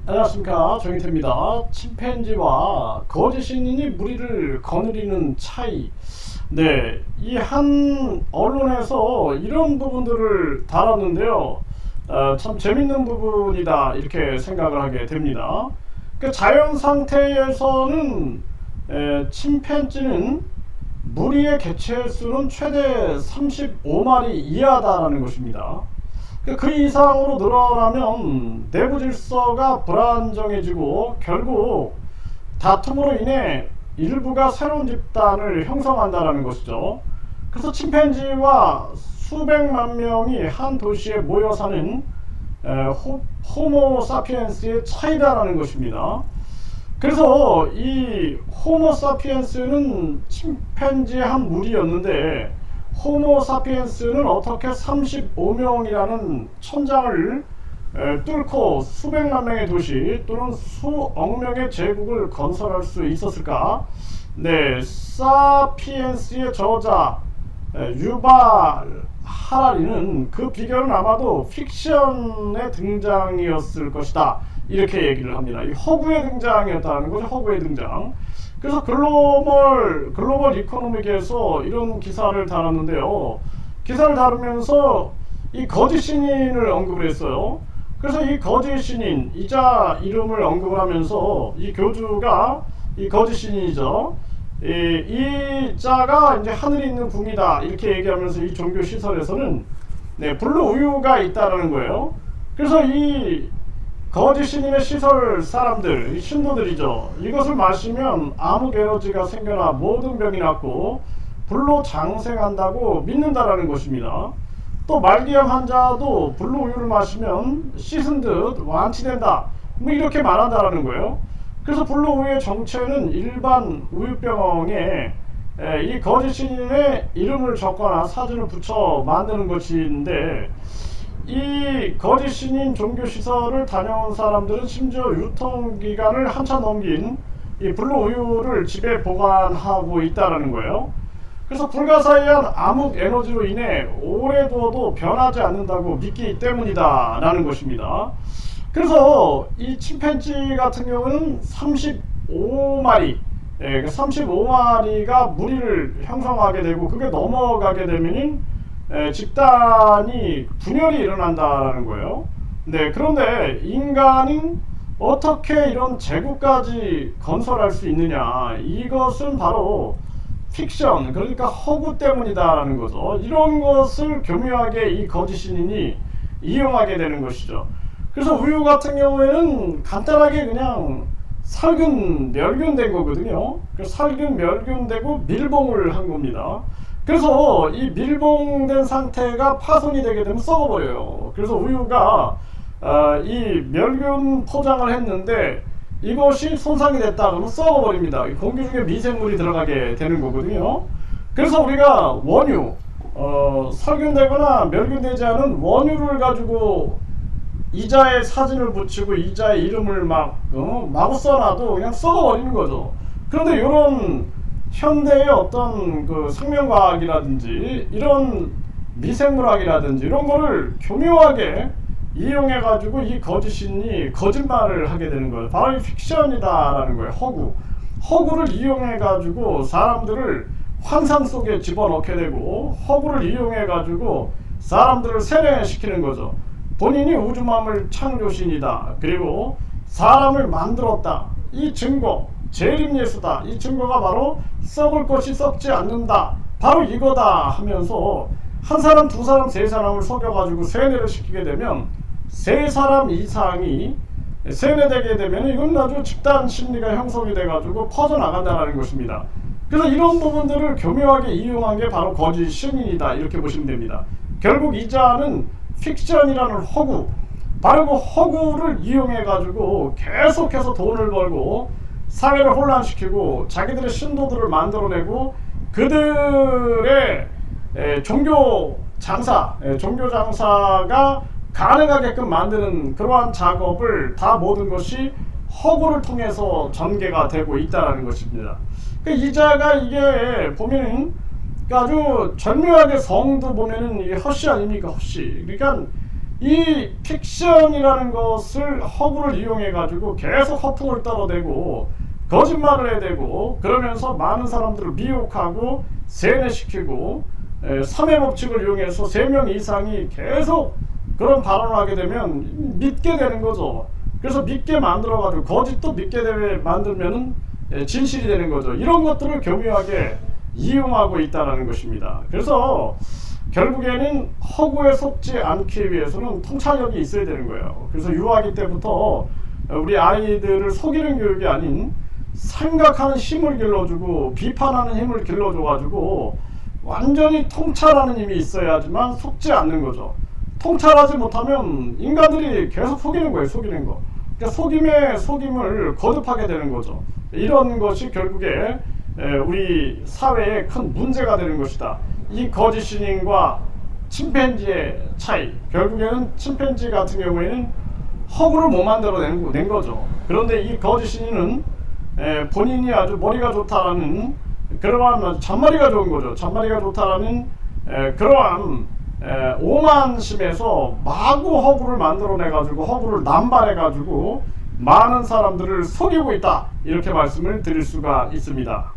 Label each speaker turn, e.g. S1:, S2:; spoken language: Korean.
S1: 안녕하십니까, 정희태입니다. 침팬지와 거짓 신인이 무리를 거느리는 차이. 네, 이 한 언론에서 이런 부분들을 다뤘는데요. 참 재밌는 부분이다 이렇게 생각을 하게 됩니다. 그 자연 상태에서는 침팬지는 무리의 개체 수는 최대 35마리 이하다라는 것입니다. 그 이상으로 늘어나면 내부 질서가 불안정해지고 결국 다툼으로 인해 일부가 새로운 집단을 형성한다는 것이죠. 그래서 침팬지와 수백만 명이 한 도시에 모여 사는 호모 사피엔스의 차이다라는 것입니다. 그래서 이 호모 사피엔스는 침팬지의 한 무리였는데 호모 사피엔스는 어떻게 35명이라는 천장을 뚫고 수백만 명의 도시 또는 수억 명의 제국을 건설할 수 있었을까? 네, 사피엔스의 저자 유발 하라리는 그 비결은 아마도 픽션의 등장이었을 것이다 이렇게 얘기를 합니다. 이 허구의 등장이었다는 거죠. 허구의 등장. 그래서 글로벌 이코노믹에서 이런 기사를 다뤘는데요. 기사를 다루면서 이 거짓 신인을 언급을 했어요. 그래서 이 거짓 신인 이자 이름을 언급을 하면서 이 교주가 이 거짓 신인이죠. 이 자가 이제 하늘에 있는 궁이다 이렇게 얘기하면서 이 종교 시설에서는 불로 우유가 있다라는 거예요. 그래서 이 거짓 신임의 시설 사람들, 신도들이죠. 이것을 마시면 암흑 에너지가 생겨나 모든 병이 낫고 불로 장생한다고 믿는다라는 것입니다. 또 말기암 환자도 불로 우유를 마시면 씻은 듯 완치된다. 뭐 이렇게 말한다라는 거예요. 그래서 불로 우유의 정체는 일반 우유병에 이 거짓 신임의 이름을 적거나 사진을 붙여 만드는 것인데 이 거짓 신인 종교시설을 다녀온 사람들은 심지어 유통기간을 한참 넘긴 이 블루 우유를 집에 보관하고 있다는 거예요. 그래서 불가사의한 암흑 에너지로 인해 오래 두어도 변하지 않는다고 믿기 때문이다 라는 것입니다. 그래서 이 침팬지 같은 경우는 35마리 35마리가 무리를 형성하게 되고 그게 넘어가게 되면은 집단이 분열이 일어난다는 거예요. 네, 그런데 인간은 어떻게 이런 제국까지 건설할 수 있느냐? 이것은 바로 픽션, 그러니까 허구 때문이다라는 거죠. 이런 것을 교묘하게 이 거짓 신인이 이용하게 되는 것이죠. 그래서 우유 같은 경우에는 간단하게 그냥 살균, 멸균된 거거든요. 그래서 살균, 멸균되고 밀봉을 한 겁니다. 그래서 이 밀봉된 상태가 파손이 되게 되면 썩어버려요. 그래서 우유가 이 멸균 포장을 했는데 이것이 손상이 됐다 그러면 썩어버립니다. 공기 중에 미생물이 들어가게 되는 거거든요. 그래서 우리가 원유, 살균되거나 멸균되지 않은 원유를 가지고 이자에 사진을 붙이고 이자의 이름을 마구 써놔도 그냥 썩어버리는 거죠. 그런데 이런 현대의 어떤 그 생명과학이라든지 이런 미생물학이라든지 이런 거를 교묘하게 이용해 가지고 이 거짓신이 거짓말을 하게 되는 거예요. 바로 이 픽션이다라는 거예요. 허구를 이용해 가지고 사람들을 환상 속에 집어넣게 되고 허구를 이용해 가지고 사람들을 세뇌시키는 거죠. 본인이 우주만물 창조신이다. 그리고 사람을 만들었다. 이 증거 재림예수다. 이 증거가 바로 썩을 것이 썩지 않는다. 바로 이거다 하면서 한 사람, 두 사람, 세 사람을 속여가지고 세뇌를 시키게 되면 세 사람 이상이 세뇌되게 되면 이건 아주 집단 심리가 형성이 돼가지고 퍼져나간다는 것입니다. 그래서 이런 부분들을 교묘하게 이용한 게 바로 거짓 신인이다 이렇게 보시면 됩니다. 결국 이 자는 픽션이라는 허구, 바로 그 허구를 이용해가지고 계속해서 돈을 벌고 사회를 혼란시키고 자기들의 신도들을 만들어내고 그들의 종교 장사가 가능하게끔 만드는 그러한 작업을 다 모든 것이 허구를 통해서 전개가 되고 있다는 것입니다. 이자가 이게 보면은 아주 절묘하게 성도 보면은 이게 허씨 아닙니까? 허씨. 그러니까 이 픽션이라는 것을 허구를 이용해 가지고 계속 허풍을 떨어대고 거짓말을 해대고 그러면서 많은 사람들을 미혹하고 세뇌시키고 3회 법칙을 이용해서 3명 이상이 계속 그런 발언을 하게 되면 믿게 되는 거죠. 그래서 믿게 만들어 가지고 거짓도 믿게 만들면은 진실이 되는 거죠. 이런 것들을 교묘하게 이용하고 있다는 것입니다. 그래서 결국에는 허구에 속지 않기 위해서는 통찰력이 있어야 되는 거예요. 그래서 유아기 때부터 우리 아이들을 속이는 교육이 아닌 생각하는 힘을 길러주고 비판하는 힘을 길러줘가지고 완전히 통찰하는 힘이 있어야지만 속지 않는 거죠. 통찰하지 못하면 인간들이 계속 속이는 거예요. 속이는 거. 그러니까 속임에 속임을 거듭하게 되는 거죠. 이런 것이 결국에 우리 사회에 큰 문제가 되는 것이다. 이 거짓 신인과 침팬지의 차이. 결국에는 침팬지 같은 경우에는 허구를 못 만들어낸 거죠. 그런데 이 거짓 신인은 본인이 아주 머리가 좋다라는 그러한 잔머리가 좋은 거죠. 잔머리가 좋다라는 그러한 오만심에서 마구 허구를 만들어내가지고 허구를 남발해가지고 많은 사람들을 속이고 있다. 이렇게 말씀을 드릴 수가 있습니다.